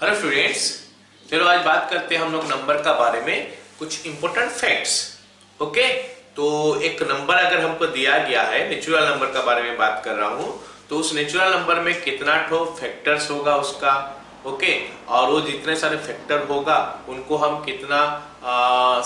Hello students, चलो आज बात करते हैं हम लोग नंबर का बारे में, कुछ इंपॉर्टेंट फैक्ट्स। ओके, तो एक नंबर अगर हमको दिया गया है, नेचुरल नंबर का बारे में बात कर रहा हूं, तो उस नेचुरल नंबर में कितना ठो फैक्टर्स होगा उसका। ओके, और वो जितने सारे फैक्टर होगा उनको हम कितना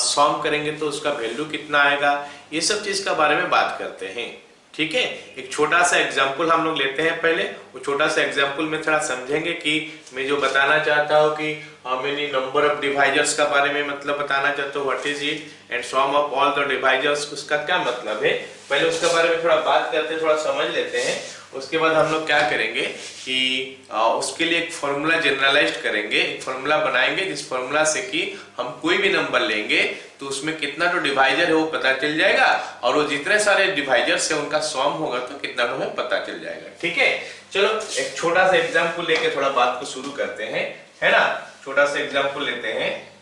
सॉल्व करेंगे तो उसका वैल्यू कितना आएगा, ये सब चीज का बारे में बात करते हैं। ठीक है, एक छोटा सा एग्जाम्पल हम लोग लेते हैं। पहले वो छोटा सा एग्जाम्पल में थोड़ा समझेंगे कि मैं जो बताना चाहता हूँ कि how many number of divisors का बारे में मतलब बताना चाहता हूँ, what is it and sum of all the divisors, उसका क्या मतलब है। पहले उसके बारे में थोड़ा बात करते हैं, थोड़ा समझ लेते हैं। उसके बाद हम लोग क्या करेंगे कि उसके लिए एक फॉर्मूला जनरलाइज करेंगे, एक फॉर्मूला बनाएंगे जिस फॉर्मूला से कि हम कोई भी नंबर लेंगे तो उसमें कितना तो डिवाइजर है वो पता चल जाएगा, और वो जितने सारे डिवाइजर्स है उनका सॉम होगा तो कितना तो हमें पता चल जाएगा। ठीक है, चलो एक छोटा सा एग्जाम्पल लेके थोड़ा बात को शुरू करते हैं, है ना। छोटा सा एग्जाम्पल लेते हैं।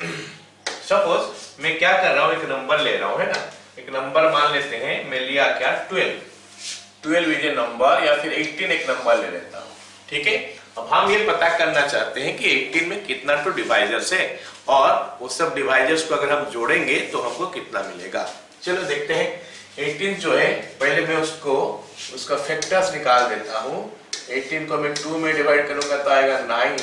सपोज मैं क्या कर रहा हूँ, एक नंबर ले रहा हूँ, है ना। एक नंबर मान लेते हैं, मैं लिया क्या 12 इज ए नंबर, या फिर 18 एक नंबर ले लेता हूँ। ठीक है, अब हम ये पता करना चाहते हैं कि 18 में कितना तो डिवाइजर्स है, और वो सब डिवाइजर्स को अगर हम जोड़ेंगे तो हमको कितना मिलेगा। चलो देखते हैं। 18 जो है, पहले मैं उसका फैक्टर्स निकाल देता हूँ। 18 को मैं 2 में डिवाइड करूंगा तो आएगा 9,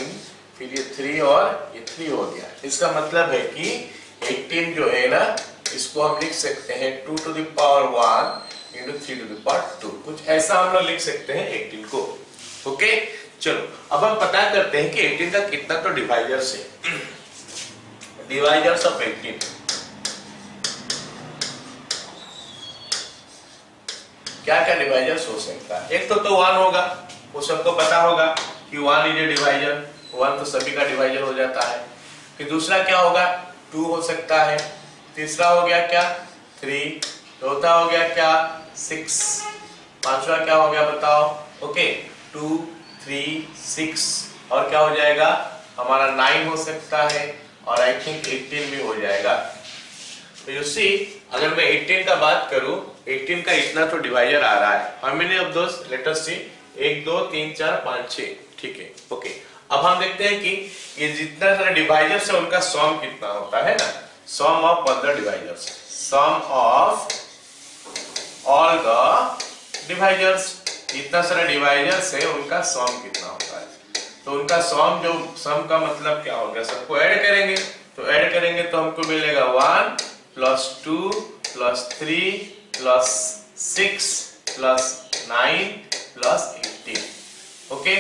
फिर ये 3 और ये 3 हो गया। इसका मतलब है कि 18 जो है ना, इसको हम लिख सकते हैं 2 to the power 1 into 3 to the power 2, कुछ ऐसा हम लोग लिख सकते हैं 18 को। ओके, चलो अब हम पता करते हैं कि 18 का कितना तो डिवाइजर्स है। डिवाइजर्स ऑफ 18 क्या क्या डिवाइजर्स हो सकता है। एक तो 1 होगा, वो सबको पता होगा कि 1 इज ए डिवाइजर, 1 तो सभी का डिवाइजर हो जाता है। फिर दूसरा क्या होगा, 2 हो सकता है। तीसरा हो गया क्या 3, चौथा हो गया क्या 6, पांचवा क्या हो गया बताओ। ओके, 2 3 6 और क्या हो जाएगा हमारा 9 हो सकता है, और आई थिंक 18 भी हो जाएगा। तो यू सी, अगर मैं 18 का बात करूं, 18 का इतना तो डिवाइजर आ रहा है। How many of those, let us see, 1 2 3 4 5 6। ठीक है, ओके। अब हम देखते हैं कि ये जितना सारे डिवाइजर्स है उनका सम कितना होता है ना। Sum of all the divisors, sum of all the divisors, इतना सारे डिवाइजर्स है उनका सम कितना होता है। तो उनका सम, जो सम का मतलब क्या हो गया, सबको ऐड करेंगे। तो ऐड करेंगे तो हमको मिलेगा 1 + 2 + 3 + 6 + 9 + 18। ओके,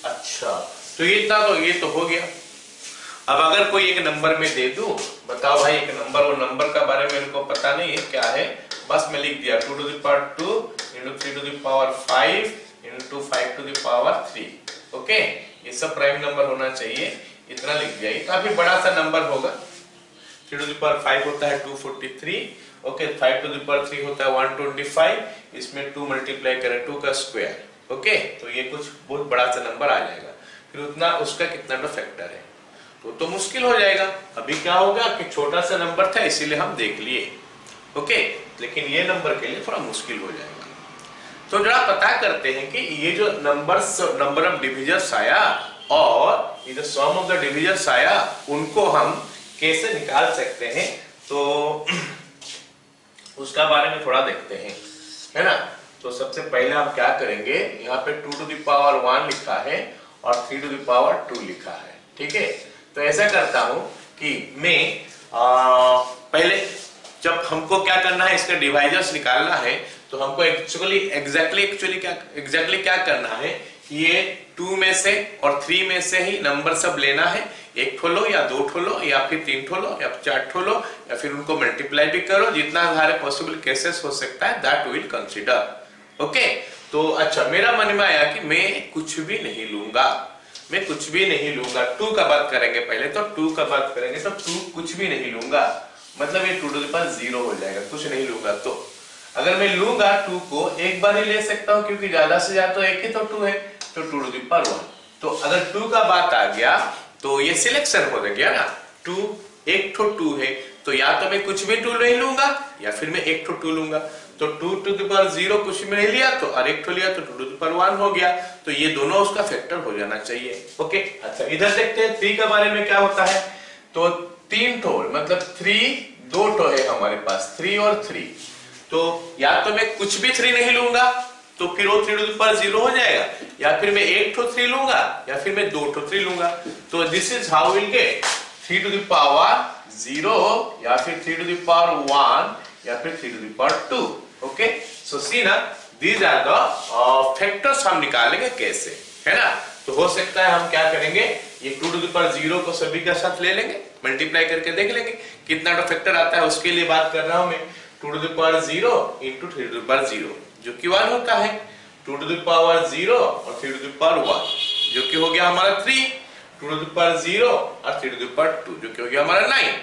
अच्छा, तो ये तो हो गया। अब अगर कोई एक नंबर में दे दूं, बताओ भाई एक नंबर, वो नंबर का बारे में इनको पता नहीं है क्या है, बस मैं लिख दिया 2 to the power 2 into 3 to the power 5 into 5 to the power 3। Okay, ये सब प्राइम नंबर होना चाहिए, इतना लिख दिया। ये काफी बड़ा सा नंबर होगा। 3 to the power 5 होता है 243, ओके, 5 to the power 3 होता है 125, इसमें 2 मल्टीप्लाई करें 2 का स्क्वायर। ओके, तो ये कुछ बहुत बड़ा सा नंबर आ जाएगा। फिर उतना उसका कितना तो फैक्टर है, तो मुश्किल हो जाएगा। अभी क्या होगा कि छोटा सा नंबर था इसीलिए हम देख लिए। ओके, लेकिन ये नंबर के लिए थोड़ा मुश्किल हो जाएगा। तो जरा पता करते हैं कि ये जो नंबर ऑफ डिविजर्स आया और ये जो सम ऑफ द डिविजर्स आया, उनको हम कैसे निकाल सकते हैं, तो उसका बारे में थोड़ा देखते हैं, है ना। तो सबसे पहले हम क्या करेंगे, यहाँ पे 2 to the power 1 लिखा है और 3 to the power 2 लिखा है। ठीक है, तो ऐसा करता हूं कि मैं पहले, जब हमको क्या करना है, इसका डिवाइजर्स निकालना है, तो हमको एग्जैक्टली क्या करना है, ये 2 में से और 3 में से ही नंबर सब लेना है। 1 ठो लो या 2 ठो लो या फिर 3 ठो लो या 4 ठो लो, या फिर उनको मल्टीप्लाई भी करो, जितना सारे पॉसिबल केसेस हो सकता है दैट विल कंसीडर। ओके, तो अच्छा, मेरा मन में आया कि मैं कुछ भी नहीं लूंगा, मैं कुछ भी नहीं लूंगा। 2 का बात करेंगे पहले, तो 2 का बात करेंगे तो 2 कुछ भी नहीं लूंगा, मतलब ये 2 to the power 0 हो जाएगा, कुछ नहीं लूंगा। तो अगर मैं लूंगा 2 को एक बार ही ले सकता हूं, क्योंकि ज्यादा से ज्यादा तो एक ही तो 2 है, तो 2 to the power 1। तो अगर 2 का बात आ गया तो ये सिलेक्शन हो गया ना, 2 एक ठो 2 है तो या तो मैं कुछ भी टू नहीं लूंगा या फिर मैं एक टू लूंगा। तो 2 to the power 0 कुछ भी नहीं लिया तो और एक टू लिया तो 2 to the power 1 हो गया। तो ये दोनों उसका फैक्टर हो जाना चाहिए। ओके, अच्छा इधर देखते हैं 3 के बारे में क्या होता है। तो 3 टो मतलब 3 2 टो है हमारे पास, 3 और 3। तो या तो मैं कुछ भी 3 नहीं लूंगा तो फिर वो 3 to the power 0 हो जाएगा, या फिर मैं एक टो 3 लूंगा या फिर मैं 2 टो 3 लूंगा। तो this is how will get 3 to the power 0 या फिर 3 to the power 1 या फिर 3 to the power 2। ओके, सो सी ना, दीज आर द फैक्टर्स हम निकालेंगे कैसे, है ना। तो हो सकता है हम क्या करेंगे, ये 2 to the power 0 को सभी के साथ ले लेंगे, मल्टीप्लाई करके देख लेंगे कितना तो फैक्टर आता है, उसके लिए बात कर रहा हूं मैं। 2 to the power 0 into 3 to the power 0 जो कि 1 होता है, 2 to the power 0 और 3 to the power 1 जो कि हो गया हमारा 3, 2 to the power 0 और 3 to the power 2 जो कि हो गया हमारा 9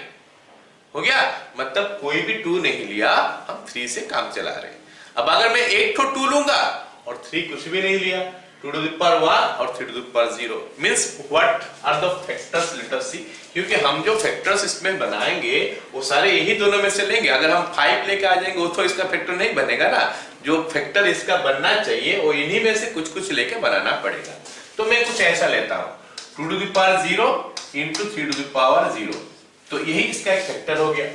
हो गया। मतलब कोई भी 2 नहीं लिया, हम 3 से काम चला रहे हैं। अब अगर मैं एक तो 2 लूंगा और 3 कुछ भी नहीं लिया, 2 to the power 1 और 3 to the power 0 means what are the factors, let us see। क्योंकि हम जो फैक्टर्स इसमें बनाएंगे वो सारे यही दोनों में से लेंगे। अगर हम 5 लेके आ जाएंगे वो तो इसका फैक्टर नहीं बनेगा ना। जो फैक्टर इसका बनना चाहिए वो इन्हीं में से कुछ कुछ लेके बनाना पड़ेगा। तो मैं कुछ ऐसा लेता हूं, 2 to the power 0 into 3 to the power 0, तो यही इसका एक फैक्टर हो गया।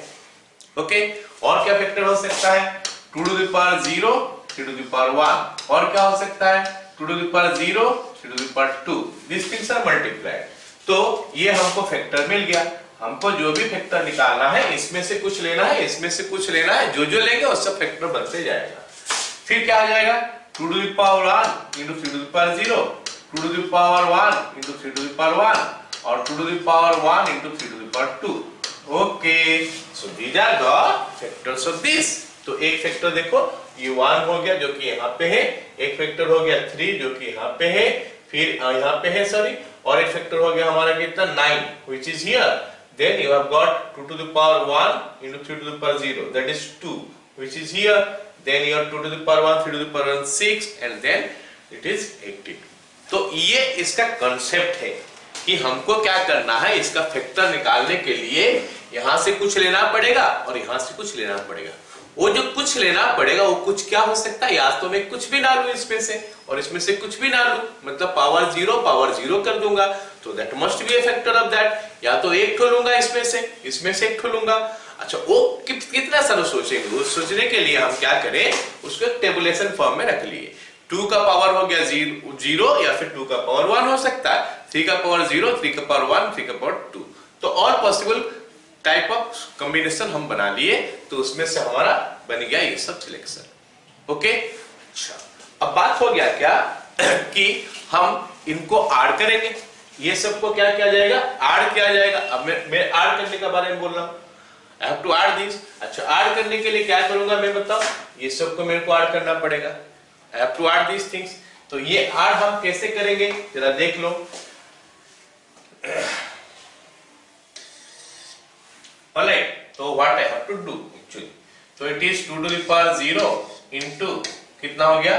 ओके, और क्या फैक्टर हो सकता है, 2 to the power 0 3 to the power 1, और क्या हो सकता है 2 to the power 0 3 to the power 2, these things are multiplied। तो ये हमको फैक्टर मिल गया। हमको जो भी फैक्टर निकालना है इसमें से कुछ लेना है, इसमें से कुछ लेना है, जो जो लेंगे वो सब फैक्टर बनते जाएगा। फिर क्या आ जाएगा 2 to the power 1 into 3 to the power 0, 2 to the power 1 into 3 to the power 1 और 2 to the power 1 into 3 to the power 2। Okay, so these are the factors of this. तो एक फैक्टर देखो ये 1 हो गया जो कि यहाँ पे है, एक फैक्टर हो गया 3 जो कि यहाँ पे है, फिर यहाँ पे है सॉरी, और एक फैक्टर हो गया हमारा कितना 9 which is here। Then you have got 2 to the power 1 into 3 to the power 0, that is 2 which is here। Then you have 2 to the power 1 3 to the power 1 6 and then it is 18। तो ये इसका concept है कि हमको क्या करना है, इसका फैक्टर निकालने के लिए यहां से कुछ लेना पड़ेगा और यहां से कुछ लेना पड़ेगा। वो जो कुछ लेना पड़ेगा वो कुछ क्या हो सकता है, या तो मैं कुछ भी ना लूं इसमें से और इसमें से कुछ भी ना लूं, मतलब पावर 0 कर दूंगा, तो that must be A factor of that. या तो एक ठो लूंगा इसमें से एक ठो लूंगा। अच्छा, वो कितना सारा सोचेंगे, वो सोचने के लिए हम क्या करें, उसको एक टेबुलेशन फॉर्म में रख लिए। 2 का पावर हो गया 0 या फिर 2 का पावर 1 हो सकता है, 3 का पावर 0 3 का पावर 1 3 का पावर 2। तो और पॉसिबल टाइप ऑफ कॉम्बिनेशन हम बना लिए, तो उसमें से हमारा बन गया ये सब सिलेक्शन। ओके, अच्छा अब बात हो गया क्या कि हम इनको ऐड करेंगे, ये सबको क्या किया जाएगा, ऐड किया जाएगा। अब मैं ऐड करने के बारे में बोल रहा हूं, I have to add this। अच्छा, ऐड करने के लिए क्या करूंगा मैं बताओ, ये सबको मेरे को ऐड करना पड़ेगा, I have to add these things। तो ये ऐड हम कैसे करेंगे जरा देख लो। Alright, so what I have to do actually, so it is 2 to the power 0 into कितना हो गया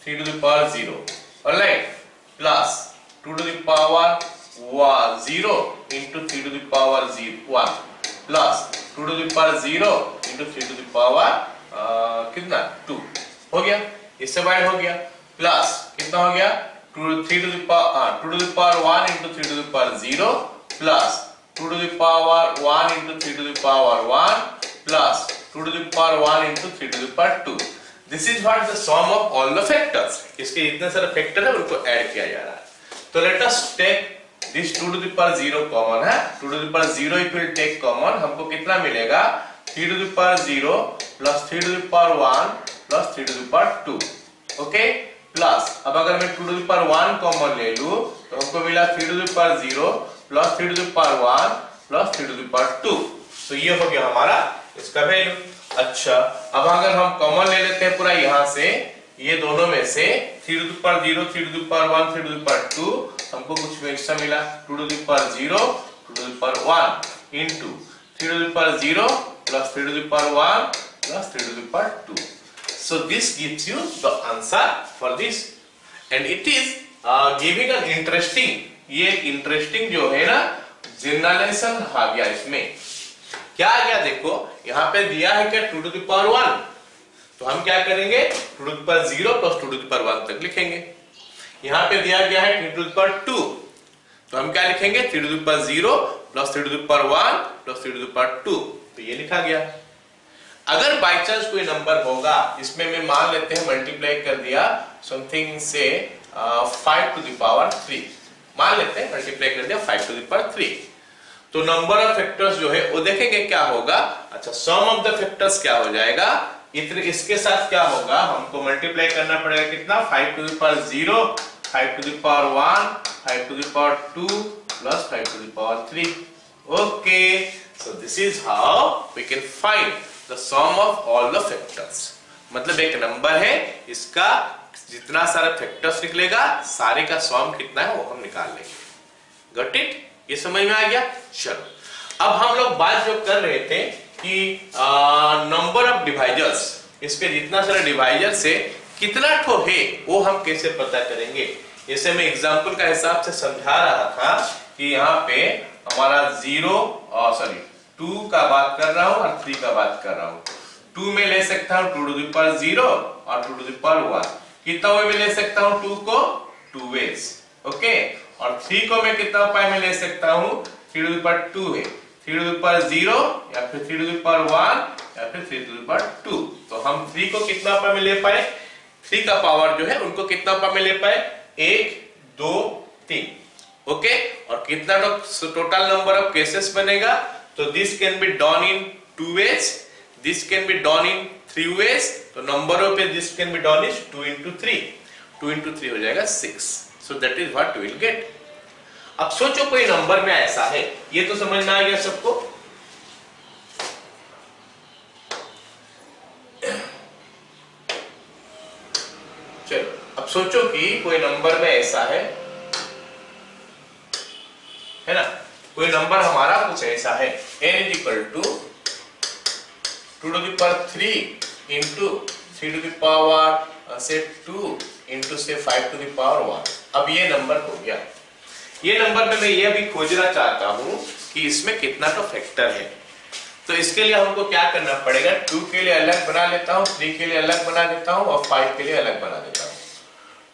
3 to the power 0, alright, plus 2 to the power 0 into 3 to the power 1 plus 2 to the power 0 into 3 to the power कितना 2 हो गया, इससे add हो गया, plus कितना हो गया 3 to the power 1 into 3 to the power 0 plus 2 to the power 1 into 3 to the power 1 plus 2 to the power 1 into 3 to the power 2। This is what the sum of all the factors। इसके इतने सारे factor है उनको add किया जा रहा है। तो let us take this 2 to the power 0 common है, 2 to the power 0 if we take common हमको कितना मिलेगा 3 to the power 0 plus 3 to the power 1 plus 3 to the power 2। Okay, plus अब अगर मैं 2 to the power 1 कॉमन ले लूं तो हमको मिला 3 to the power 0 plus 3 to the power 1 plus 3 to the power 2। तो ये हो गया हमारा इसका वैल्यू। अच्छा, अब अगर हम कॉमन ले लेते हैं पूरा यहां से, ये दोनों में से 3 to the power 0 3 to the power 1 3 to the power 2 हमको कुछ एक्स्ट्रा मिला, 2 to the power 0 2 to the power 1 into 3 to the power 0 plus 3 to the power 1 plus 3 to the power 2। So this gives you the answer for this and it is giving an interesting, ये interesting जो है ना generalisation आ गया इसमें क्या आ गया देखो, यहाँ पे दिया है क्या 2 to the power 1, तो हम क्या करेंगे 2 to the power 0 plus 2 to the power 1 तक लिखेंगे। यहाँ पे दिया गया है 3 to the power 2, तो हम क्या लिखेंगे 3 to the power 0 plus 3 to the power 1 plus 3 to the power 2, तो ये लिखा गया। अगर बाई चांस कोई नंबर होगा इसमें में मान लेते हैं मल्टीप्लाई कर दिया समथिंग से 5 to the power 3, मान लेते हैं मल्टीप्लाई कर दिया 5 to the power 3, तो नंबर ऑफ फैक्टर्स जो है वो देखेंगे क्या होगा। अच्छा, सम ऑफ द फैक्टर्स क्या हो जाएगा, इसके साथ क्या होगा, हमको मल्टीप्लाई करना पड़ेगा कितना 5 to the power 0, 5 to the power 1, 5 to the power 2 plus 5 to the power 3। Okay, so this is how we can find the sum of all the factors। मतलब एक नंबर है, इसका जितना सारा फैक्टर्स निकलेगा सारे का सम कितना है वो हम निकाल लेंगे। गॉट इट, ये समझ में आ गया। चलो अब हम लोग बात जो कर रहे थे कि नंबर ऑफ डिवाइजर्स, इसके जितना सारा डिवाइजर्स है कितना ठो है वो हम कैसे पता करेंगे। जैसे मैं एग्जांपल का हिसाब से समझा रहा था कि यहाँ पे हमारा 2 का बात कर रहा हूँ और 3 का बात कर रहा हूँ। 2 में ले सकता हूँ 2 to the power 0 और 2 to the power 1, कितना वे में ले सकता हूँ 2 को 2 ways, ओके। और 3 को मैं कितना उपाय में ले सकता हूँ 3 to the power 2 है, 3 to the power 0 या फिर 3 to the power 1 या फिर 3 to the power 2, तो हम 3 को कितना उपाय में ले पाए, 3 का पावर जो है उनको कितना उपाय में ले पाए 1 2 3, ओके। और कितना टोटल नंबर ऑफ केसेस बनेगा, तो this can be done in 2 ways, this can be done in 3 ways, तो number of this can be done is 2 into 3, 2 into 3 हो जाएगा 6, so that is what we will get. अब सोचो कोई number में ऐसा है, ये तो समझ में आ गया सबको। चलो अब सोचो कि कोई नंबर में ऐसा है ना, कोई नंबर हमारा कुछ ऐसा है n is equal to 2 to the power 3 into 3 to the power say 2 into say 5 to the power 1। अब ये नंबर हो गया, ये नंबर में मैं ये भी खोजना चाहता हूं कि इसमें कितना तो फैक्टर है, तो इसके लिए हमको क्या करना पड़ेगा, 2 के लिए अलग बना लेता हूं, 3 के लिए अलग बना देता हूं और 5 के लिए अलग बना देता हूं।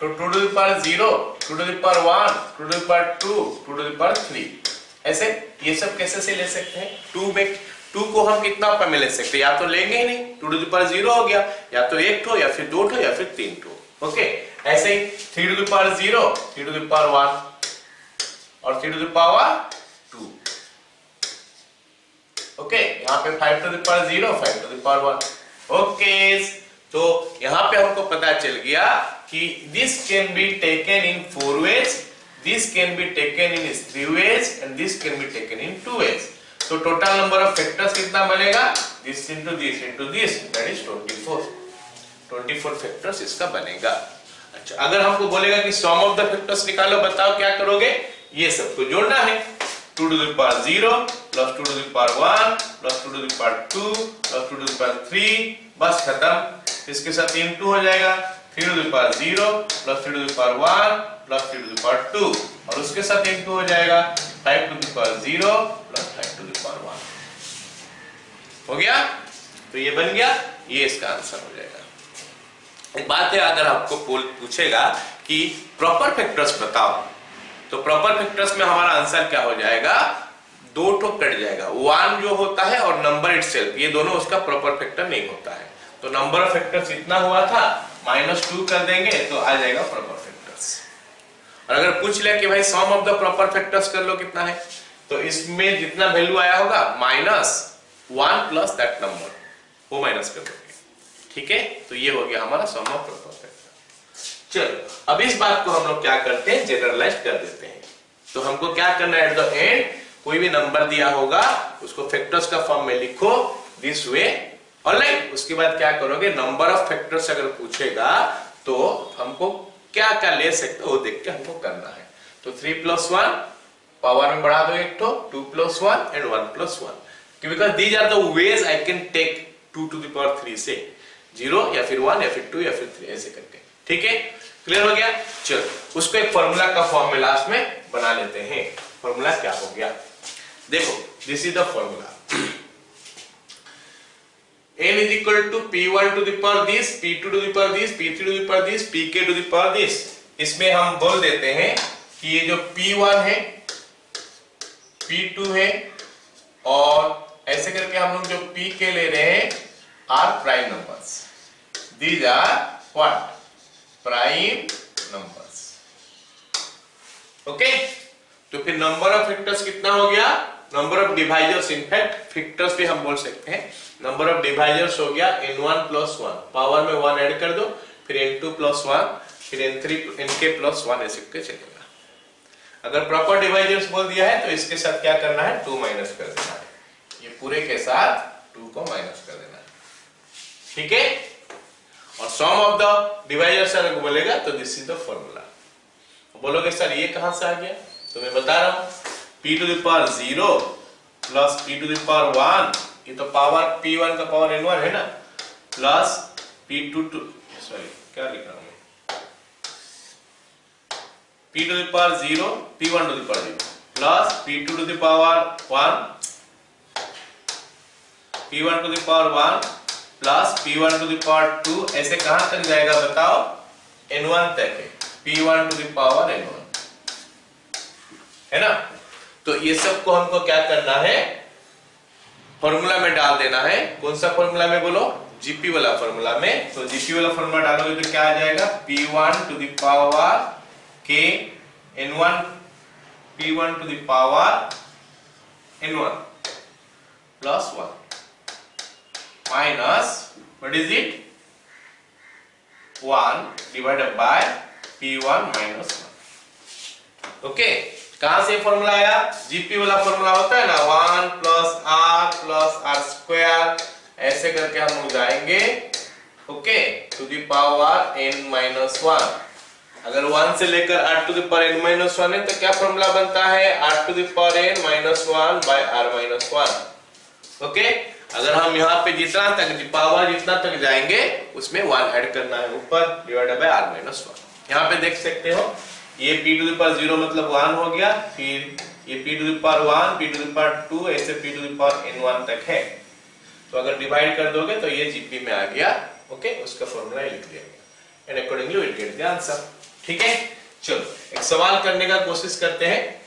तो 2 to the power 0, 2 to the power 1, 2 to the power 2, 2 to the power 3, ऐसे ये सब कैसे से ले सकते हैं। 2 को हम कितना उपाय में ले सकते हैं, या तो लेंगे ही नहीं 2 to the power 0 हो गया, या तो 1 ठो या फिर 2 ठो या फिर 3 ठो, ओके। ऐसे ही 3 to the power 0, 3 to the power 1 और 3 to the power 2, ओके। यहाँ पे 5 to the power 0, 5 to the power 1, okay. तो यहाँ पे हमको पता चल गया कि this can be taken in 4 ways, this can be taken in 3 ways and this can be taken in 2 ways। तो टोटल नंबर ऑफ फैक्टर्स कितना बनेगा, this into this that is 24 factors इसका बनेगा। अच्छा, अगर हमको बोलेगा कि सम ऑफ द फैक्टर्स निकालो, बताओ क्या करोगे, ये सबको जोड़ना है। 2 to the power 0 plus 2 to the power 1 plus 2 to the power 2 plus 2 to the power 3, बस खत्म। इसके साथ into हो जाएगा 3 to the power 0 plus 3 to the power 1 plus 3 to the power 2 और उसके साथ into हो जाएगा 5 to the power 0 plus 5 to the power 1। हो गया, तो ये बन गया, ये इसका आंसर हो जाएगा। एक बात है, अगर आपको पूछेगा कि प्रॉपर फैक्टर्स बताओ, तो प्रॉपर फैक्टर्स में हमारा आंसर क्या हो जाएगा, 2 ठो कट जाएगा, 1 जो होता है और नंबर इटसेल्फ, ये दोनों उसका प्रॉपर फैक्टर नहीं होता है। तो नंबर ऑफ फैक्टर्स इतना हुआ था, -2 कर देंगे तो आ जाएगा प्रॉपर फैक्टर्स। और अगर पूछ ले कि भाई सम ऑफ द प्रॉपर फैक्टर्स कर लो कितना है, तो इसमें जितना वैल्यू आया होगा -1 प्लस दैट नंबर, वो माइनस कर दोगे, ठीक है। तो ये हो गया हमारा सम ऑफ प्रॉपर फैक्टर। चलो अब इस बात को हम लोग क्या करते हैं, जनरलाइज कर देते हैं। तो हमको क्या करना है, एट द एंड कोई भी नंबर दिया होगा उसको फैक्टर्स का फॉर्म में लिखो दिस वे, ऑलराइट। उसके बाद क्या करोगे, नंबर ऑफ फैक्टर्स अगर पूछेगा तो हमको क्या क्या ले सकते हो वो देख के हमको करना है। तो 3 + 1 पावर में बढ़ा दो एक तो 2 + 1 and 1 + 1, because these are the ways I can take 2 to the power 3 से 0 या फिर 1 या फिर 2 या फिर 3 ऐसे करके, ठीक है। क्लियर हो गया। चलो उसको एक फॉर्मूला का फॉर्म में लास्ट में बना लेते हैं। फॉर्मूला क्या हो गया, देखो this is the formula. Equal to P1 to the power this, P2 to the power this, P3 to the power this, Pk to the power this. इसमें हम बोल देते हैं कि ये जो P1 है, P2 है और ऐसे करके हम लोग जो Pk ले रहे हैं are prime numbers. These are what? Prime numbers. Okay, तो फिर नंबर ऑफ फैक्टर्स कितना हो गया? Number of divisors, in fact factors भी हम बोल सकते हैं। नंबर ऑफ डिवाइजर्स हो गया n1 + 1, पावर में 1 ऐड कर दो, फिर n2 + 1, फिर n3 nk + 1 ऐसे करके चलेगा। अगर प्रॉपर डिवाइजर्स बोल दिया है तो इसके साथ क्या करना है? 2 माइनस कर देना है, ये पूरे के साथ 2 को माइनस कर देना है, ठीक है। और सम ऑफ द डिवाइजर्स अगर बोलेगा तो दिस इज द फॉर्मूला। बोलोगे सर ये कहां से आ गया? तो मैं बता रहा हूं, p to the power 0 plus p to the power 1, ये तो पावर p1 का पावर n1 है ना, प्लस p2 टू, सॉरी क्या लिख रहा हूं मैं, p to the power 0, p1 to the power 0 plus p2 to the power 1, p1 to the power 1 plus p1 to the power 2, ऐसे कहां तक जाएगा बताओ? n1 तक है, p1 to the power n1, है ना। तो ये सब को हमको क्या करना है? फॉर्मूला में डाल देना है। कौन सा फॉर्मूला में बोलो? जीपी वाला फॉर्मूला में। तो जीपी वाला फॉर्मूला डालोगे तो क्या आ जाएगा? p1 to the power k n1, p1 to the power n1 plus 1 minus what is it? 1 divided by p1 minus 1। Okay, कहां से फॉर्मूला आया? जीपी वाला फॉर्मूला होता है ना, 1 प्लस r स्क्वायर, ऐसे करके हम लोग जाएंगे, okay, to the power n-1। अगर 1 से लेकर r to the power n-1 है तो क्या फॉर्मूला बनता है? r to the power n-1 by r-1। Okay, अगर हम यहाँ पे जितना तक पावर जितना तक जाएंगे उसमें 1 ऐड करना है ऊपर, डिवाइडेड बाय r-1। यहाँ पे देख सकते हो ये p टू द पावर 0 मतलब 1 हो गया, फिर ये p to the power 1, p to the power 2, ऐसे p to the power n1 तक है। तो अगर डिवाइड कर दोगे तो ये जीपी में आ गया, ओके, उसका फॉर्मूला लिख दिया गया, and accordingly we will get the answer, ठीक है। चलो एक सवाल करने का कोशिश करते हैं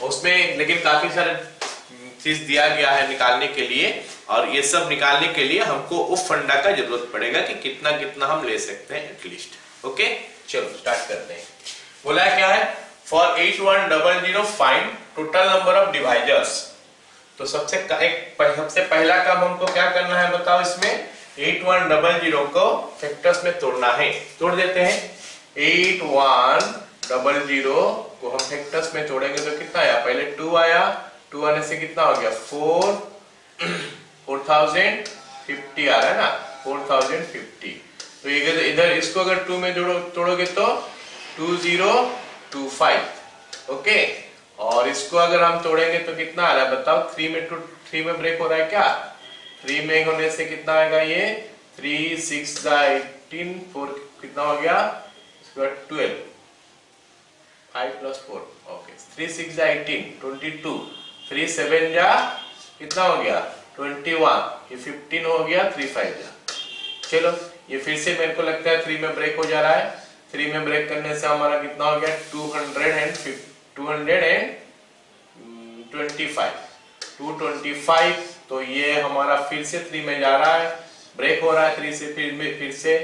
उसमें, लेकिन काफी सारे चीज दिया गया है निकालने के लिए, और ये सब निकालने के लिए हमको उफ फंडा का जरूरत पड़ेगा कि कितना कितना हम ले सकते हैं एटलीस्ट। ओके, चलो स्टार्ट करते हैं। बोला क्या है? For 8100 find total number of divisors. तो सबसे पहला काम हमको क्या करना है बताओ? इसमें 8100 को फैक्टर्स में तोड़ना है। तोड़ देते हैं। 8100 को हम फैक्टर्स में तोड़ेंगे तो कितना आया? पहले 2 आया, 2 आने से कितना हो गया? 4050 आ रहा है ना, 4050। तो इधर इसको अगर 2 में तोड़ोगे तो 2025, ओके। और इसको अगर हम तोड़ेंगे तो कितना आ रहा है बताओ? 3 में ब्रेक हो रहा है क्या? 3 में होने से कितना आएगा? ये 3 6 18 4 कितना हो गया? 12 5 + 4, ओके। 3 6 18 22, 3 7 जा कितना हो गया? 21, ये 15 हो गया, 3 5 जा। चलो ये फिर से मेरे को लगता है 3 में ब्रेक हो जा रहा है। 3 में ब्रेक करने से हमारा कितना हो गया? 225। तो ये हमारा फिर से 3 में जा रहा है, ब्रेक हो रहा है 3 से, फिर से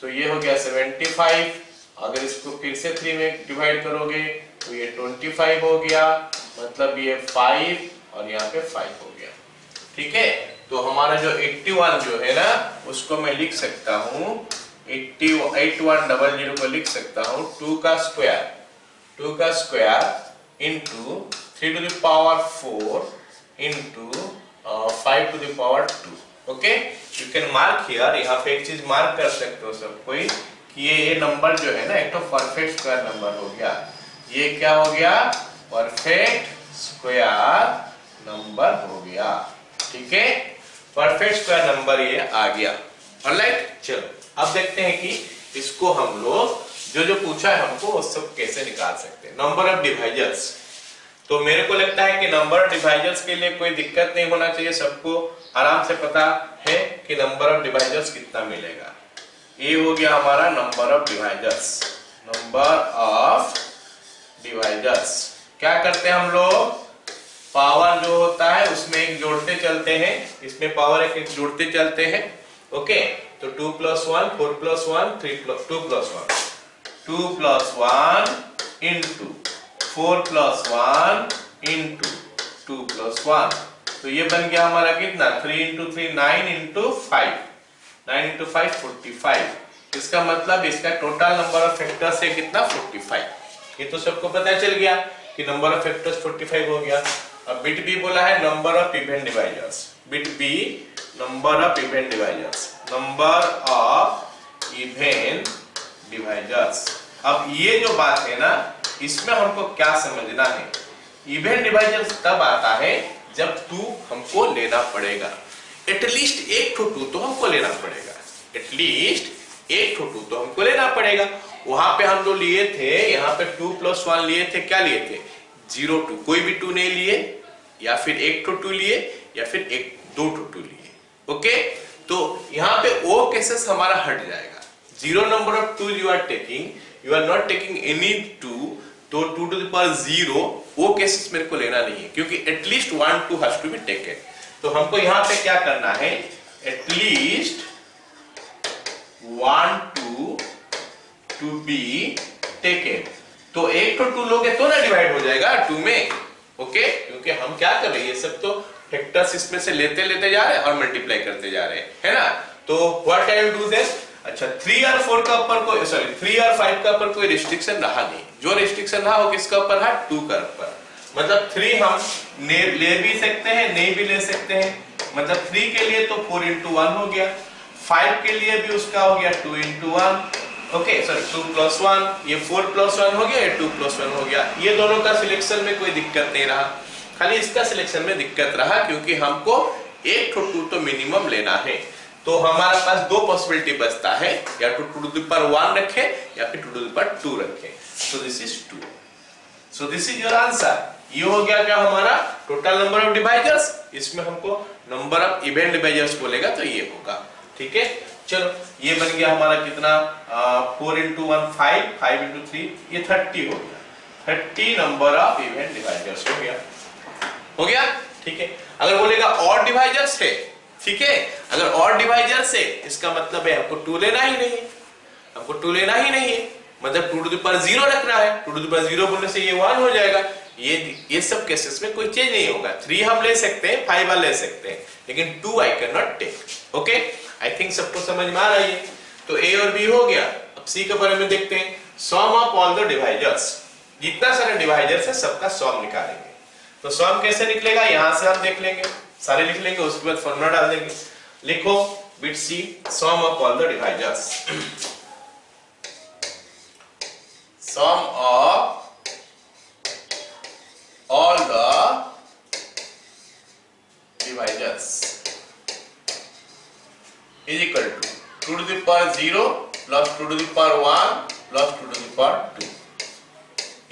तो ये हो गया 75। अगर इसको फिर से 3 में डिवाइड करोगे तो ये 25 हो गया, मतलब ये 5 और यहाँ पे 5 हो गया, ठीक है। तो हमारा जो 81 जो है ना, उसको मैं लिख सकता हूँ 8100 को लिख सकता हूँ 2 का square into 3 to the power 4 into 5 to the power 2। Okay, you can mark here, यहाँ पे एक चीज मार्क कर सकते हो सब कोई कि ये नंबर जो है ना एक तो परफेक्ट स्क्वायर नंबर हो गया। ये क्या हो गया? परफेक्ट स्क्वायर नंबर हो गया, ठीक है। परफेक्ट स्क्वायर नंबर ये आ गया, ऑलराइट। चलो अब देखते हैं कि इसको हम लोग जो पूछा है हमको वो सब कैसे निकाल सकते हैं। नंबर ऑफ डिवाइजर्स, तो मेरे को लगता है कि नंबर ऑफ डिवाइजर्स के लिए कोई दिक्कत नहीं होना चाहिए, सबको आराम से पता है कि नंबर ऑफ डिवाइजर्स कितना मिलेगा। ये हो गया हमारा number of divisors. Number of divisors क्या करते हैं हम लोग, पावर जो होता है उसमें एक जोड़ते चलते हैं, इसमें पावर एक जोड़ते चलते हैं। ओके, तो 2 + 1 4 + 1 3 + 2 + 1 2 + 1 into 4 + 1 into 2 + 1, तो ये बन गया हमारा कितना 3 × 3 9 × 5 9 × 5 45। इसका मतलब इसका टोटल नंबर ऑफ फैक्टर्स है कितना 45। ये तो सबको पता चल गया कि नंबर ऑफ फैक्टर्स 45 हो गया। अब बिट बी बोला है number of even divisors. Bit B number of even divisors, number of even divisors. अब ये जो बात है ना, इसमें हमको क्या समझना है, इवन डिवाइजर्स तब आता है जब 2 हमको लेना पड़ेगा, एटलीस्ट एक तो 2 तो हमको लेना पड़ेगा, एटलीस्ट एक तो 2 तो हमको लेना पड़ेगा। वहां पे हम जो लिए थे, यहाँ पे 2 + 1 लिए थे, क्या लिए थे 0 2, कोई भी 2 नहीं लिए, या फिर 1 तो 2 लिए, या फिर 2 तो 2 लिए। ओके, तो यहाँ पे ओ केसेस हमारा हट जाएगा। 0 number of 2 you are taking, you are not taking any 2, तो 2 to the power 0 वो केसेस मेरे को लेना नहीं है, क्योंकि at least 1 2 has to be taken. तो हमको यहाँ पे क्या करना है, एटलीस्ट 1 2 टू बी टेकन। तो 1 तो 2 लोगे तो ना डिवाइड हो जाएगा 2 में। ओके, क्योंकि हम क्या कर रहे हैं, ये सब तो फैक्टर्स इसमें से लेते जा रहे हैं और मल्टीप्लाई करते जा रहे हैं, है ना। तो what I will do this, अच्छा 3 और 4 का ऊपर कोई, सॉरी 3 और 5 का ऊपर कोई रिस्ट्रिक्शन रहा नहीं। जो रिस्ट्रिक्शन रहा वो किसका ऊपर है, 2 का ऊपर। मतलब 3 हम ले भी सकते हैं, नहीं भी ले सकते हैं। मतलब 3 के लिए तो 4 × 1 हो गया, 5 के लिए भी उसका हो गया 2 × 1। ओके, सॉरी 2 + 1, ये 4 + 1 हो गया, ये 2 + 1 हो गया। ये दोनों का सिलेक्शन में कोई दिक्कत नहीं रहा, खाली इसका सिलेक्शन में दिक्कत रहा, क्योंकि हमको 1 to 2 तो मिनिमम लेना है। तो हमारे पास 2 पॉसिबिलिटी बचता है, या तो 2 to the power 1 रखें या फिर 2 to the power 2 रखें। So this is 2, so this is your answer. ये हो गया क्या हमारा टोटल नंबर ऑफ डिवाइजर्स। इसमें हमको नंबर ऑफ इवन डिवाइजर्स बोलेगा तो ये होगा, ठीक है। चलो ये बन गया हमारा कितना 4 × 1 5 5 × 3 ये 30 हो गया। 30 नंबर ऑफ इवन डिवाइजर्स हो गया, ठीक है। अगर बोलेगा और डिवाइजर्स है, ठीक है, अगर और डिवाइजर्स है इसका मतलब है हमको 2 लेना ही नहीं है, हमको 2 लेना ही नहीं है, मतलब 2 to the power 0 रखना है। 2 to the power 0 बोलने से ये 1 हो जाएगा। ये सब केसेस में कोई चेंज नहीं होगा। 3 हम ले सकते हैं, 5 ले सकते हैं, लेकिन 2 I can not take. Okay, I think सबको समझ में आ रहा है। तो ए और बी हो गया। अब सी के बारे में देखते हैं, सम ऑफ ऑल द डिवाइजर्स। जितना सारे डिवाइजर्स है सबका सम निकालेंगे। तो सम कैसे निकलेगा, यहां से हम देख लेंगे, सारे लिख लेंगे, उसके बाद फॉर्मूला डाल देंगे। लिखो bit C, sum of all the divisors. Sum of all the divisors is equal to 2 to the power 0 plus 2 to the power 1 plus 2 to the power 2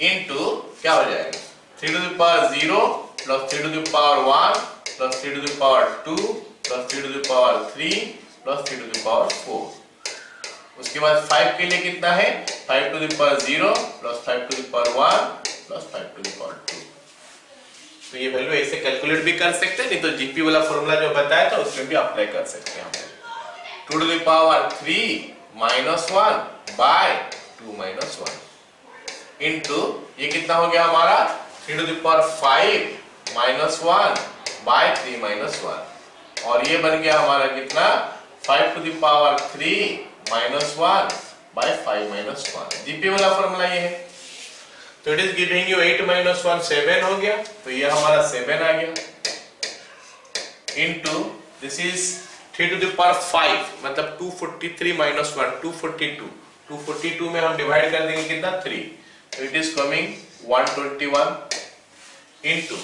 into क्या हो जाएगा 3 to the power 0 plus 3 to the power 1 plus 3 to the power 2 plus 3 to the power 3 plus 3 to the power 4। उसके बाद 5 के लिए कितना है 5 to the power 0 plus 5 to the power 1 plus 5 to the power 2। तो ये वैल्यू ऐसे calculate भी कर सकते हैं, नहीं तो जीपी वाला फॉर्मूला जो बताया था उसमें भी अप्लाई कर सकते हैं हम। 2 to the power 3 minus 1 by 2 minus 1 into ये कितना हो गया हमारा 3 to the power 5 minus 1 by 3 minus 1, और ये बन गया हमारा कितना 5 to the power 3 minus 1 by 5 minus 1। GP वाला फॉर्मूला ये है। तो it is giving you 8 minus 1 7 हो गया, तो ये हमारा 7 आ गया into this is 3 to the power 5 मतलब 243 minus 1 242। 242 में हम डिवाइड कर देंगे कितना 3, तो इट इज कमिंग 121 इनटू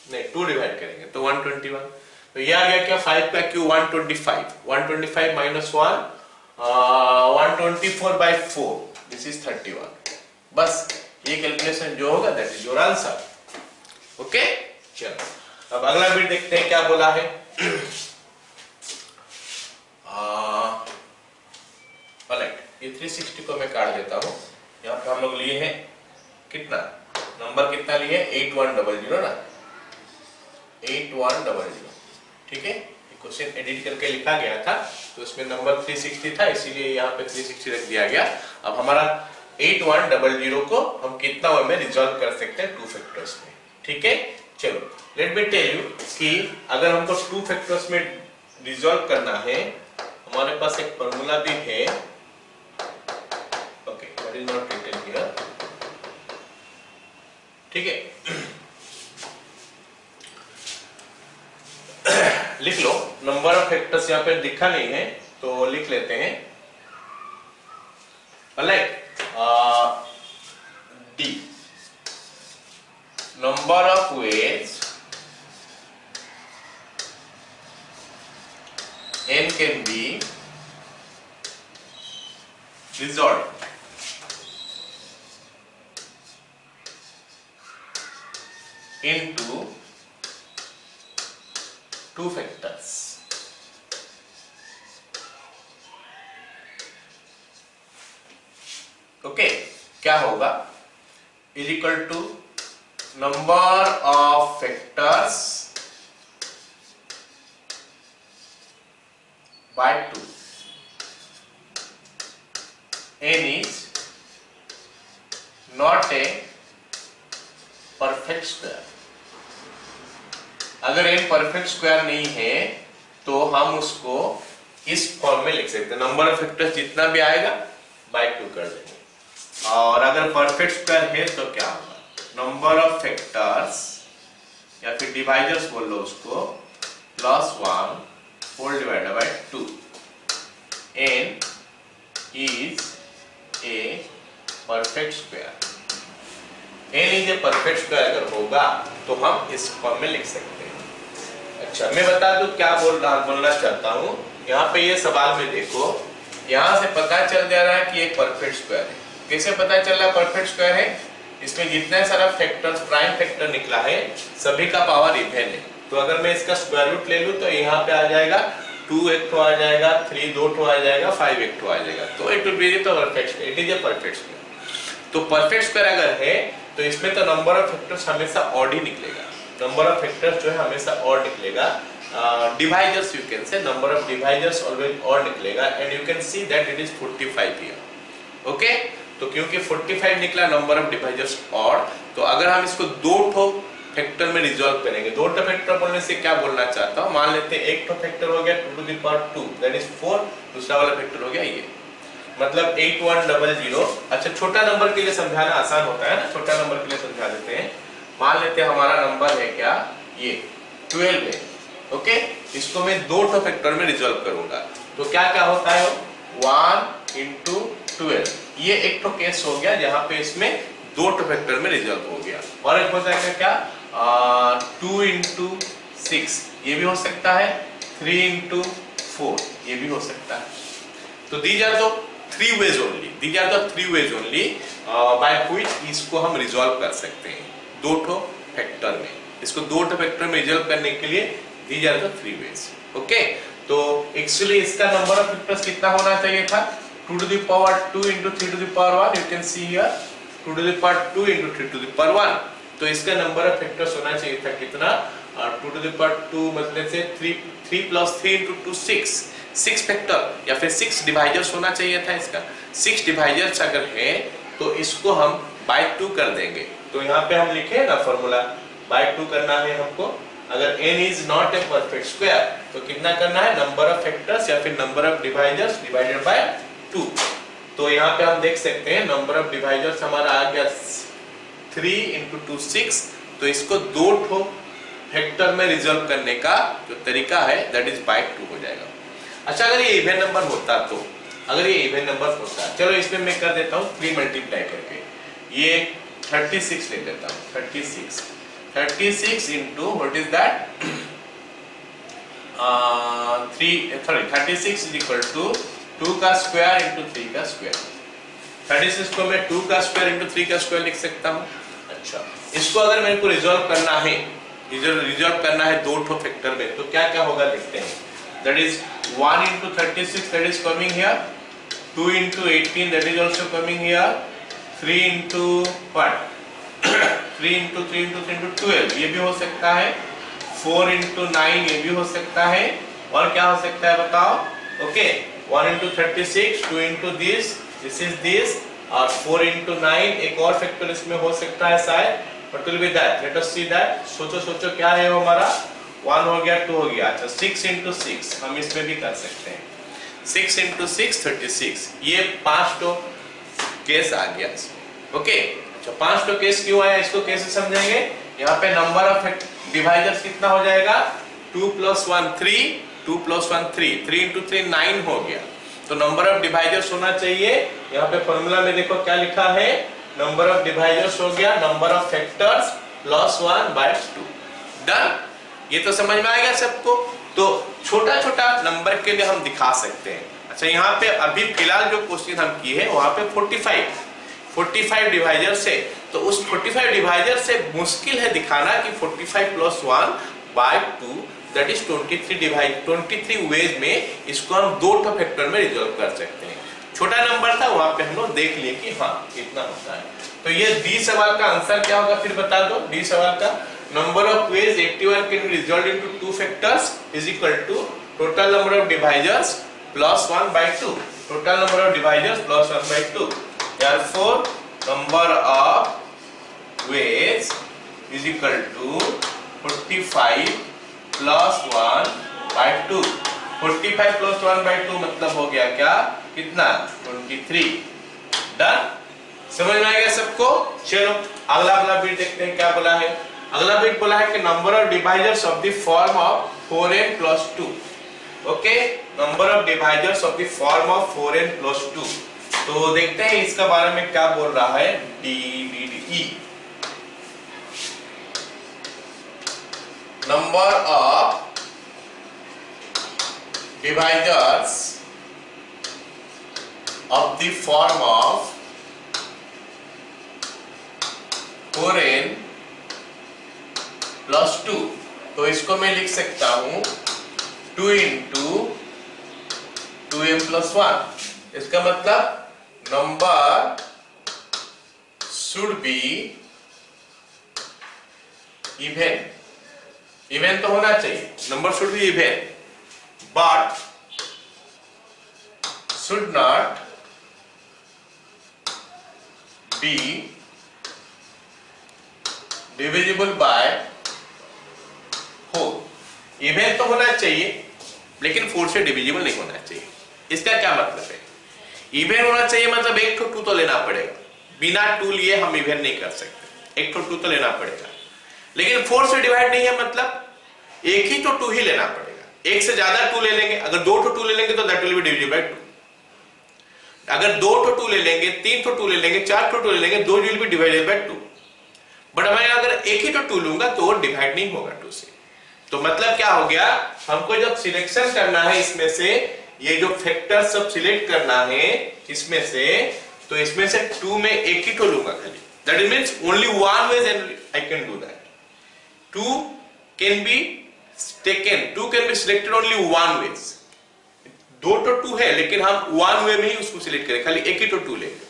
नहीं 2 डिवाइड करेंगे तो 121। तो ये आ गया क्या 5 का Q 125 125 minus 1 124 by 4 this is 31। बस ये कैलकुलेशन जो होगा that is your answer. Okay चलो अब अगला बिट देखते हैं क्या बोला है। ये 360 को मैं काट देता हूँ। यहाँ पे हम लोग लिए हैं कितना नंबर कितना लिए 8100 ना 8100 ठीक है। क्वेश्चन एडिट करके लिखा गया था तो इसमें नंबर 360 था इसीलिए यहाँ पे 360 रख दिया गया। अब हमारा 8100 को हम कितना वे में रिजॉल्व कर सकते हैं 2 फैक्टर्स में। ठीक है चलो लेट मी टेल यू कि अगर हमको 2 फैक्टर्स में रिजॉल्व करना है हमारे पास एक फॉर्मूला भी है। Okay that is not written here ठीक है। लिख लो नंबर ऑफ फैक्टर्स यहाँ पे लिखा नहीं है तो लिख लेते हैं D number of ways n can be resolved into 2 factors। Okay क्या होगा is equal to number of factors by 2 n is not a perfect square। अगर n परफेक्ट स्क्वायर नहीं है तो हम उसको इस फॉर्म में लिख सकते हैं नंबर ऑफ फैक्टर्स जितना भी आएगा बाय 2 कर देंगे। और अगर परफेक्ट स्क्वायर है तो क्या होगा नंबर ऑफ फैक्टर्स या फिर डिवाइजर्स बोल लो उसको +1 whole divided by 2 n is a perfect square। n is a perfect square अगर होगा तो हम इस फॉर्म में लिख सकते हैं। अच्छा मैं बता दूं क्या बोलना चाहता हूं। यहाँ पे ये सवाल में देखो यहाँ से पता चल जा रहा है कि एक परफेक्ट स्क्वायर है। कैसे पता चल रहा है परफेक्ट स्क्वायर है इसमें जितने सारा फैक्टर्स प्राइम फैक्टर निकला है सभी का पावर इवन है। तो अगर मैं इसका स्क्वायर रूट ले लूं तो यहाँ पे आ जाएगा 2 एक ठो आ जाएगा 3 2 ठो आ जाएगा 5 एक ठो आ जाएगा तो it will be the perfect square. It is a perfect square. तो परफेक्ट स्क्वायर अगर है तो इसमें तो नंबर ऑफ फैक्टर्स हमेशा ऑड ही निकलेगा। नंबर ऑफ फैक्टर्स जो है हमेशा ऑड निकलेगा। Divisors you can say number of divisors always odd निकलेगा and you can see that it is 45 here. Okay तो क्योंकि 45 निकला नंबर ऑफ डिवाइजर्स ऑड तो अगर हम इसको 2 ठो फैक्टर में रिजॉल्व करेंगे। 2 ठो फैक्टर बोलने से क्या बोलना चाहता हूं मान लेते हैं एक ठो फैक्टर हो गया 2 to the power 2 that is 4 दूसरा वाला फैक्टर हो गया ये मतलब 8100। अच्छा छोटा नंबर के लिए समझाना आसान होता है ना छोटा नंबर के लिए समझा देते हैं। मान लेते हैं हमारा नंबर है क्या ये 12 है। ओके इसको मैं 2 ठो फैक्टर में रिजॉल्व करूंगा तो क्या क्या होता है 1 into 12 ये एक ठो केस हो गया जहां पे इसमें 2 ठो फैक्टर में रिजॉल्व हो गया। और एक हो जाएगा क्या 2 into 6 ये भी हो सकता है 3 into 4 ये भी हो सकता है। तो these are the 3 ways only by which इसको हम रिजॉल्व कर सकते हैं 2 ठो फैक्टर में। इसको 2 ठो फैक्टर में रिजॉल्व करने के लिए these are the 3 ways। Okay तो एक्चुअली इसका नंबर ऑफ फैक्टर्स कितना होना चाहिए था 2 to the power 2 into 3 to the power 1 you can see here 2 to the power 2 into 3 to the power 1 तो इसका नंबर ऑफ फैक्टर्स होना चाहिए था कितना 2 to the power 2 मतलब से 3 plus 3 into 2 6 फैक्टर या फिर 6 डिवाइजर्स होना चाहिए था। इसका 6 डिवाइजर्स अगर है तो इसको हम by 2 कर देंगे। तो यहाँ पे हम लिखे ना फॉर्मूला by 2 करना है हमको। अगर n is not a perfect square तो कितना करना है नंबर ऑफ फैक्टर्स या फिर number of divisors divided by 2। तो यहाँ पे हम देख सकते हैं नंबर ऑफ डिवाइजर्स हमारा आ गया 3 into 2 6 तो इसको 2 ठो फैक्टर में रिजॉल्व करने का जो तरीका है दैट इज बाय 2 हो जाएगा। अच्छा अगर ये इवन नंबर होता तो अगर ये इवन नंबर होता चलो इसमें मैं कर देता हूँ 3 मल्टीप्लाई करके ये 36 ले लेता हूँ 36 into what is that 36 is equal to 2 का स्क्वायर into 3 का स्क्वायर। 36 को मैं 2 का स्क्वायर into 3 का स्क्वायर लिख सकता हूँ। अच्छा इसको अगर मेरे को रिजॉल्व करना है, दो ठो फैक्टर में, तो क्या क्या होगा देखते हैं। That is 1 into 36 that is coming here, 2 into 18 that is also coming here, 3 into what 3 into 3 into 3 into 12 ये भी हो सकता है, 4 into 9 ये भी हो सकता है, और क्या हो सकता है बताओ। Okay 1 into 36, 2 into this is this, और 4 into 9 एक और फैक्टर इसमें हो सकता है शायद, what will be that, let us see that। सोचो क्या है वो हमारा, 1 हो गया, 2 हो गया, अच्छा 6 into 6 हम इसमें भी कर सकते हैं, 6 into 6 36, ये 5 तो केस आ गया इसमें। ओके अच्छा 5 तो केस क्यों आया, इसको कैसे समझेंगे। यहाँ पे नंबर ऑफ डिवाइजर्स कितना हो जाएगा, 2 + 1 3, 2 + 1 3, 3 into 3 9 हो गया, तो नंबर ऑफ डिवाइजर्स होना चाहिए। यहाँ पे फॉर्मूला में देखो क्या लिखा है, नंबर ऑफ डिवाइजर्स हो गया number of factors plus 1/2। Done, ये तो समझ में आएगा सबको। तो छोटा छोटा नंबर के लिए हम दिखा सकते हैं। अच्छा यहाँ पे अभी फिलहाल जो क्वेश्चन हम किए हैं वहां पे 45 डिवाइजर से, तो उस 45 डिवाइजर से मुश्किल है दिखाना कि 45 + 1/2 दैट इज 23 वेज में इसको हम दो ठो फैक्टर में रिजॉल्व कर सकते हैं। छोटा नंबर था वहां पे हम लोग देख लिए कि हाँ इतना होता है। तो ये डी सवाल का आंसर क्या होगा फिर बता दो। डी सवाल का number of ways 81 can be resolved into two factors is equal to total number of divisors plus 1/2, total number of divisors plus 1/2, therefore number of ways is equal to 45 plus 1/2, 45 plus 1/2 मतलब हो गया क्या, कितना 23। Done, समझ में आ गया सबको। चलो अगला बिट देखते हैं क्या बोला है। अगला बिट बोला है कि number of divisors of the form of 4n + 2। Okay number of divisors of the form of 4n + 2। तो देखते हैं इसका बारे में क्या बोल रहा है। D number of divisors of the form of 4n + 2, तो इसको मैं लिख सकता हूं 2 into 2m + 1। इसका मतलब नंबर शुड बी इवन तो होना चाहिए, number should be even but should not be divisible by 4। Even तो होना चाहिए लेकिन 4 से डिविजिबल नहीं होना चाहिए। इसका क्या मतलब है, इवन होना चाहिए मतलब एक 2 तो लेना पड़ेगा, बिना 2 लिए हम इवन नहीं कर सकते, एक 2 तो लेना पड़ेगा। लेकिन 4 से डिवाइड नहीं है मतलब एक ही तो 2 ही लेना पड़ेगा। एक से ज्यादा 2 ले लेंगे, अगर 2 2 ले लेंगे तो that will be divisible by 2। अगर 2 2 ले लेंगे, 3 2 ले लेंगे, 4 2 ले लेंगे, 2 will be divided by 2। But मैं अगर एक ही तो 2 लूंगा तो वो डिवाइड नहीं होगा 2 से। तो मतलब क्या हो गया, हमको जब सिलेक्शन करना है इसमें से, ये जो फैक्टर सब सिलेक्ट करना है इसमें से, तो इसमें से 2 में एक ही तो लूंगा खाली। That means only one way I can do that. 2 can be taken, 2 can be selected only one way. 2 तो 2 है लेकिन हम वन वे में ही उसको सिलेक्ट करें, खाली एक ही तो 2 लेंगे।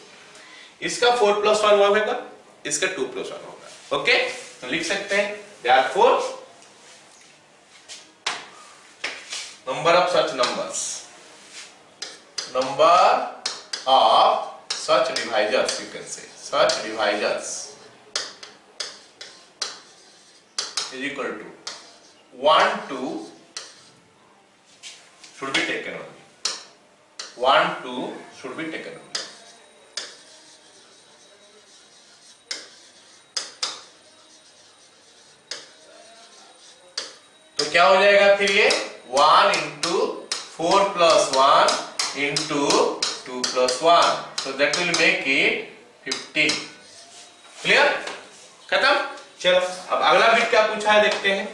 इसका 4 + 1 होगा, इसका 2 + 1 होगा। ओके तो लिख सकते हैं therefore number of such numbers, number of such divisors, you can say such divisors is equal to 1 2 should be taken only, 1 2 should be taken only। तो क्या हो जाएगा फिर ये 1 into 4 + 1 into 2 + 1, so that will make it 15। Clear, खत्म। चलो अब अगला बिट क्या पूछा है देखते हैं।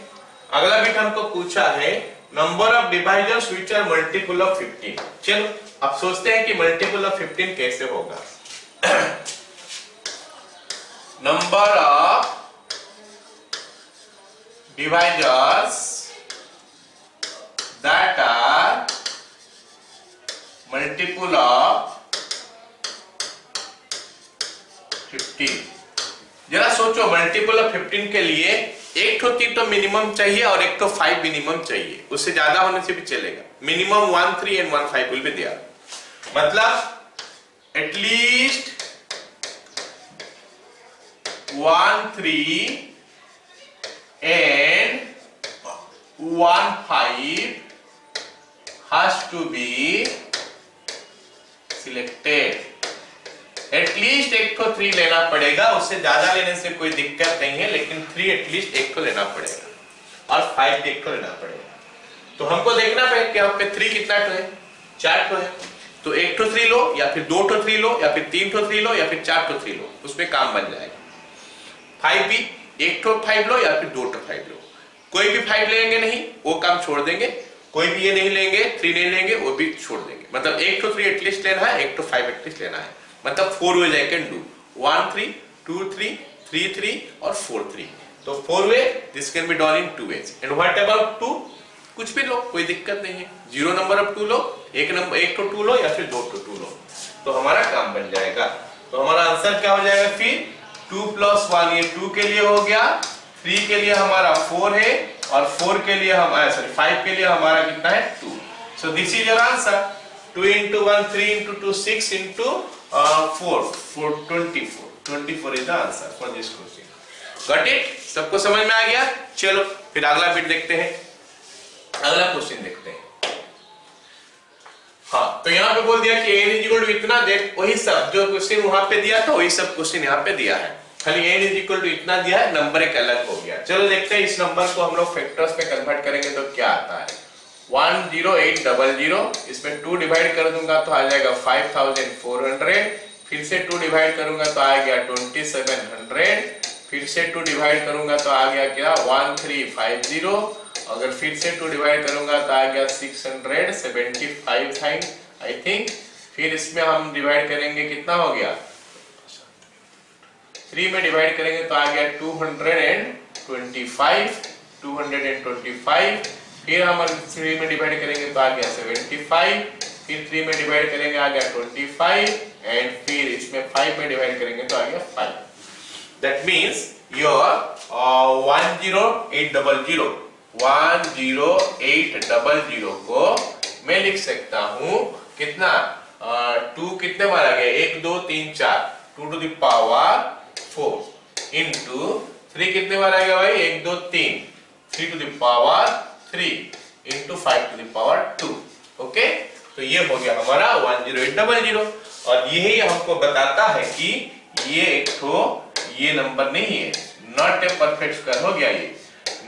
अगला बिट हमको पूछा है number of divisors which are multiple of 15। चलो अब सोचते हैं कि मल्टीपल ऑफ 15 कैसे होगा। Number of divisors that are multiple of 15। जरा सोचो, मल्टीपल ऑफ 15 के लिए एक तो 3 तो मिनिमम चाहिए और एक तो 5 मिनिमम चाहिए, उससे ज्यादा होने से भी चलेगा। Minimum 1 3 and 1 5 will be there, मतलब at least 1 3 and 1 5 has to be selected। At least एक तो 3 लेना पड़ेगा, उससे ज्यादा लेने से कोई दिक्कत नहीं है, लेकिन 3 एटलीस्ट एक तो लेना पड़ेगा और 5 भी एक तो लेना पड़ेगा। तो हमको देखना पड़ेगा कि यहाँ पे 3 कितना तो है, 4 तो है, तो एक तो 3 लो या फिर 2 तो 3 लो या फिर 3 तो 3 लो या फिर 4 तो 3 लो, उसमें काम बन जाएगा। 5 भी एक तो 5 लो या फिर 2 तो 5 लो, कोई भी 5 लेंगे नहीं वो काम छोड़ देंगे, कोई भी ये नहीं लेंगे 3 नहीं लेंगे वो भी छोड़ देंगे, मतलब एक तो 3 एटलीस्ट लेना है, एक तो 5 एटलीस्ट लेना है, मतलब 4 ways I can do 1 3 2 3 3 3 और 4 3। तो 4 way this can be done in 2 ways and what about 2, कुछ भी लो कोई दिक्कत नहीं है, 0 नंबर ऑफ 2 लो, एक तो 2 लो या फिर 2 तो 2 लो, तो हमारा काम बन जाएगा। तो हमारा आंसर क्या हो जाएगा फिर 2 + 1, ये 2 के लिए हो गया, 3 के लिए हमारा 4 है और 4 के लिए हमारा 5 के लिए हमारा कितना है 2। So this is your answer, 2 × 1 3 × 2 6 × 4 24 is the answer for this question। Got it? सबको समझ में आ गया? चलो फिर अगला बिट देखते हैं, अगला क्वेश्चन देखते हैं। हाँ, तो यहाँ पे बोल दिया कि n = इतना, देख वही सब जो क्वेश्चन वहां पे दिया था वही सब क्वेश्चन यहाँ पे दिया है, खाली n = इतना दिया है, नंबर एक अलग हो गया। चलो देखते हैं इस नंबर को हम लोग फैक्टर्स में कन्वर्ट करेंगे तो क्या आता है। 10800, इसमें 2 डिवाइड कर दूंगा तो आ जाएगा 5400, फिर से 2 डिवाइड करूंगा तो आ गया 2700, फिर से 2 डिवाइड करूंगा तो आ गया क्या 1350, अगर फिर से 2 डिवाइड करूंगा तो आ गया 675 आई थिंक, फिर इसमें हम डिवाइड करेंगे कितना हो गया 3 में डिवाइड करेंगे तो आ गया 225, फिर हम 3 में डिवाइड करेंगे तो आ गया 75, फिर 3 में डिवाइड करेंगे आ गया 25 एंड फिर इसमें 5 में डिवाइड करेंगे तो आ गया 5। दैट मींस योर 10800 को मैं लिख सकता हूं कितना 2 कितने बार आ गया 1 2 3 4 2 to the power 4 into 3 कितने बार आएगा भाई 1 2 3 3 to the power 3 into 5 to the power 2। Okay, तो ये हो गया हमारा 10800 और यही हमको बताता है कि ये एक तो ये नंबर नहीं है, नॉट ए परफेक्ट स्क्वायर हो गया, ये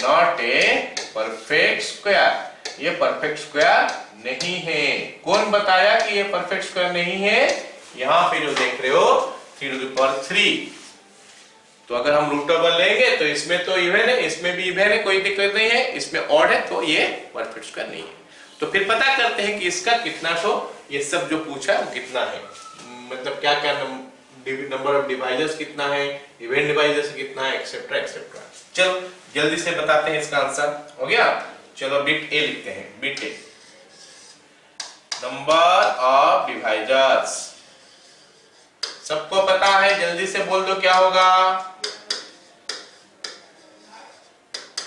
नॉट ए परफेक्ट स्क्वायर, ये परफेक्ट स्क्वायर नहीं है। कौन बताया कि ये परफेक्ट स्क्वायर नहीं है? यहाँ पे जो देख रहे हो 3 to the power 3, तो अगर हम रूट टेबल लेंगे तो इसमें तो इवन है, इसमें भी इवन है, कोई दिक्कत नहीं है, इसमें ऑड है, तो ये परफेक्ट स्क्वायर नहीं है। तो फिर पता करते हैं कि इसका कितना, तो ये सब जो पूछा वो कितना है, मतलब क्या क्या नंबर ऑफ डिवाइजर्स कितना है, इवन डिवाइजर्स कितना है, एक्सेट्रा एक्सेट्रा। चलो जल्दी से बताते हैं इसका आंसर। हो गया, चलो बिट ए लिखते हैं, bit A number of divisors सबको पता है, जल्दी से बोल दो क्या होगा,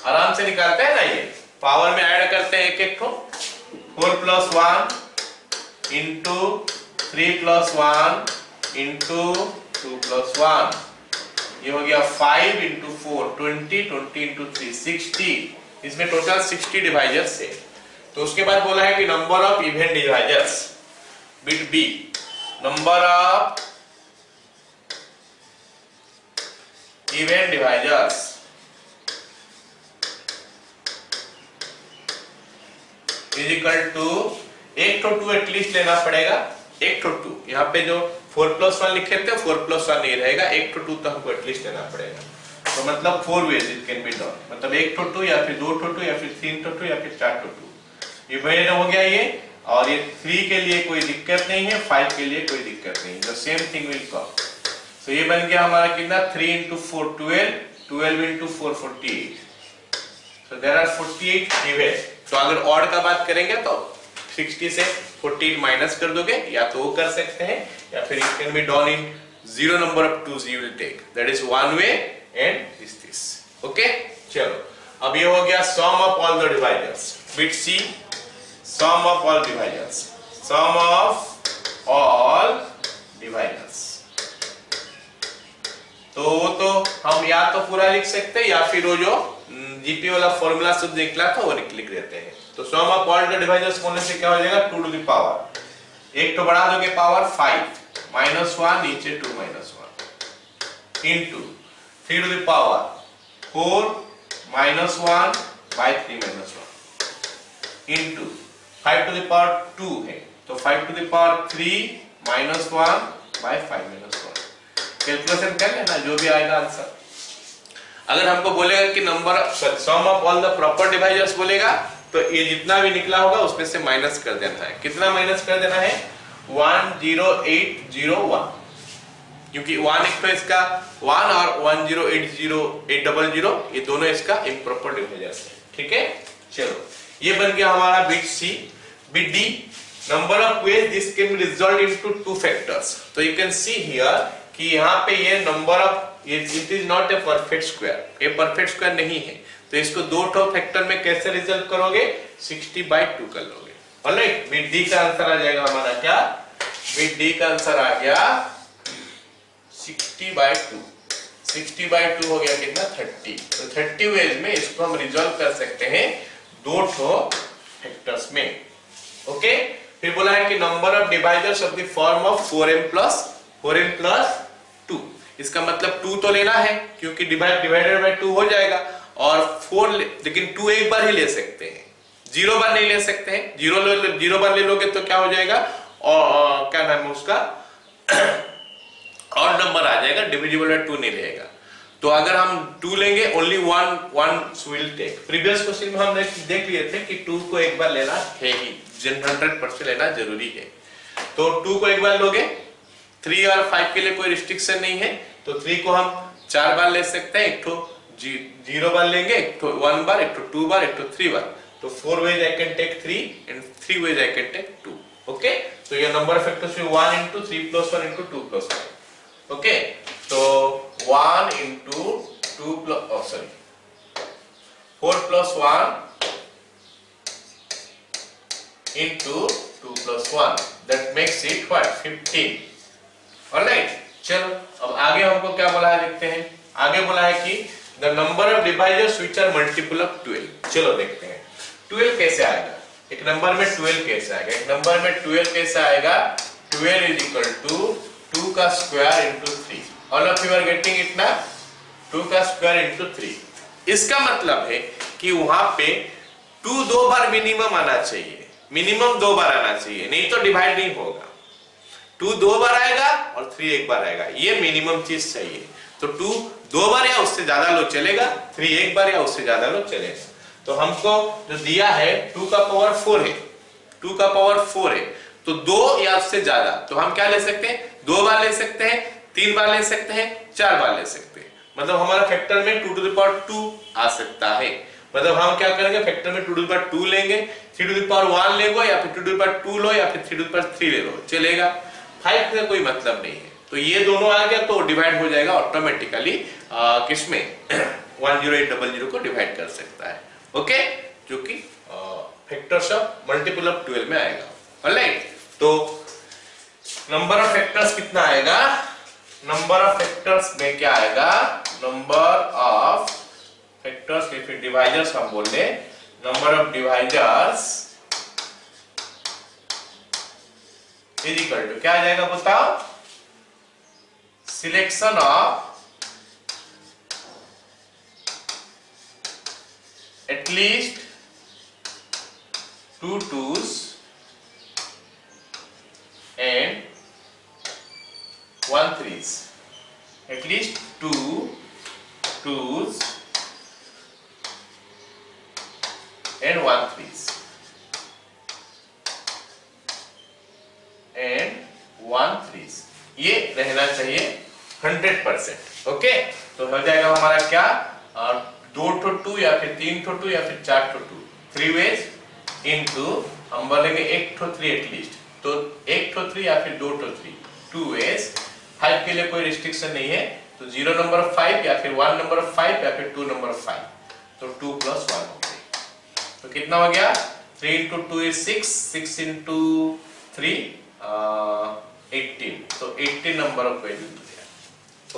आराम से निकालते हैं ना, ये पावर में ऐड करते हैं एक एक को, 4 + 1 into 3 + 1 into 2 + 1, ये हो गया 5 into 4 20 20 into 3 60, इसमें टोटल 60 डिवाइजर्स है। तो उसके बाद बोला है कि number of even divisors, bit B number of even divisors is equal to, एक तो 2 एटलीस्ट लेना पड़ेगा, एक तो 2, यहाँ पे जो 4 + 1 लिखे थे 4 + 1 नहीं रहेगा, एक तो 2 तो हमको एटलीस्ट लेना पड़ेगा। तो मतलब 4 ways it can be done, मतलब 1 तो 2 या फिर 2 तो 2 या फिर 3 तो 2 या फिर 4 तो 2, ये वही हो गया ये। और ये 3 के लिए कोई दिक्कत नहीं है, 5 के लिए कोई दिक्कत नहीं, the same thing will come. तो ये बन गया हमारा कितना 3 × 4 12, 12 × 4 48, So there are 48 डिवाइड। तो अगर ऑड का बात करेंगे तो 60 से 48 माइनस कर दोगे, या तो वो कर सकते हैं, या फिर it can be done in zero number of twos you will take, that is one way and this okay। चलो अब ये हो गया sum of all the divisors, bit C sum of all divisors, sum of all divisors। तो हम या तो पूरा लिख सकते हैं या फिर वो जो जीपी वाला फॉर्मूला से निकला था वो लिख देते हैं। तो सम ऑफ ऑल द डिवाइजर्स बोलने से क्या हो जाएगा, 2 टू द पावर, एक तो बढ़ा दोगे पावर 5 माइनस 1 नीचे 2 minus 1 into 3 to the power 4 minus 1 by 3 minus 1 into 5 to the power 2 है, तो 5 to the power 3 minus 1 by 5 minus 1। Calculation कर लेना जो भी आएगा आंसर। अगर हमको बोलेगा कि number sum of all the proper divisors बोलेगा, तो ये जितना भी निकला होगा उसमें से माइनस कर देना है। कितना माइनस कर देना है, 10801, क्योंकि 1 एक तो इसका 1 और 1080800 ये दोनों इसका इम्प्रॉपर डिवाइजर्स है। ठीक है, चलो ये बन गया हमारा bit C. Bit D, number of ways this can be resolved into 2 factors. तो यू कैन सी हियर कि यहाँ पे ये number of it is not a perfect square, ये परफेक्ट स्क्वायर नहीं है, तो इसको 2 फैक्टर में कैसे रिजल्व करोगे, 60/2 कर लोगे। ऑलराइट, बिट डी का आंसर आ जाएगा हमारा क्या, बिट डी का आंसर आ गया 60/2। 60/2 हो गया कितना, 30। तो 30 वेज में इसको हम रिजॉल्व कर सकते हैं 2 फैक्टर्स में। ओके, फिर बोला है कि number of divisors of the form of 4m plus 2। इसका मतलब 2 तो लेना है क्योंकि डिवाइडेड बाय 2 हो जाएगा, और 4 लेकिन 2 एक बार ही ले सकते हैं, 0 बार नहीं ले सकते हैं। 0 बार ले लोगे तो क्या हो जाएगा, और क्या नाम है उसका और नंबर आ जाएगा, डिविजिबल बाय 2 नहीं रहेगा। तो अगर हम 2 लेंगे only one will take. Previous question में हम देख लिए थे कि 2 को एक बार लेना है ही, 100% लेना जरूरी है। तो 2 को एक बार लोगे, 3 और 5 के लिए कोई रिस्ट्रिक्शन नहीं है, तो 3 को हम 4 बार ले सकते हैं, एक तो 0 बार लेंगे, एक तो 1 बार, एक तो 2 बार, एक तो 3 बार। तो 4 ways I can take 3 and 3 ways I can take 2। Okay, तो ये नंबर फैक्टर्स में 1 into 3 plus 1 into 2 plus 1। Okay, तो 1 into 2 plus 4 plus 1 into 2 plus 1, that makes it what, 15। Alright, चलो अब आगे हमको क्या बोला है देखते हैं। आगे बोला है कि the number of divisors which are multiple of 12। चलो देखते हैं 12 कैसे आएगा, एक नंबर में 12 कैसे आएगा, एक नंबर में 12 कैसे आएगा। 12 इज इक्वल टू 2 का square into 3। All of you are getting it ना, 2 का स्क्वायर इंटू 3। इसका मतलब है कि वहां पे 2 2 बार मिनिमम आना चाहिए, मिनिमम 2 बार आना चाहिए, नहीं तो डिवाइड नहीं होगा। 2 2 बार आएगा और 3 एक बार आएगा, ये मिनिमम चीज चाहिए। तो 2 2 बार या उससे ज्यादा लो चलेगा, 3 एक बार या उससे ज्यादा लो चलेगा। तो हमको जो दिया है 2 का पावर 4 है, 2 का पावर 4 है, तो 2 या उससे ज्यादा, तो हम क्या ले सकते हैं, 2 बार ले सकते हैं, 3 बार ले सकते हैं, 4 बार ले सकते हैं। मतलब हमारा फैक्टर में 2 to the power 2 आ सकता है। मतलब हम क्या करेंगे, फैक्टर में 2 to the power 2 लेंगे, 3 to the power 1 लेगो, या फिर 2 to the power 2 लो, या फिर 3 to the power 3 ले लो, चलेगा। 5 का कोई मतलब नहीं है। तो ये दोनों आ गया तो डिवाइड हो जाएगा ऑटोमेटिकली, किसमें 10800 को डिवाइड कर सकता है। ओके, जो कि फैक्टर्स ऑफ मल्टीपल ऑफ 12 में आएगा। ऑलराइट, तो नंबर ऑफ फैक्टर्स कितना आएगा, नंबर ऑफ फैक्टर्स में क्या आएगा, नंबर ऑफ फैक्टर्स के फिर डिवाइजर्स हम बोल रहे, number of divisors is equal to क्या आ जाएगा बताओ, selection of at least 2 2s and 1 3s, at least 2 2s and 1 3s and 1 3s, ये रहना चाहिए 100%। ओके, तो हो जाएगा हमारा क्या, 2 to 2 या फिर 3 to 2 या फिर 4 to 2, 3 ways into हम बोलेंगे 1 to 3 एटलीस्ट, तो 1 to 3 या फिर 2 to 3, 2 ways। 5 के लिए कोई रिस्ट्रिक्शन नहीं है, तो 0 नंबर 5 या फिर 1 नंबर 5 या फिर 2 नंबर 5, तो 2 + 1 हो गई। तो कितना हो गया? 3 into 2 is 6, 6 into 3 18, तो 18 नंबर ऑफ वैल्यू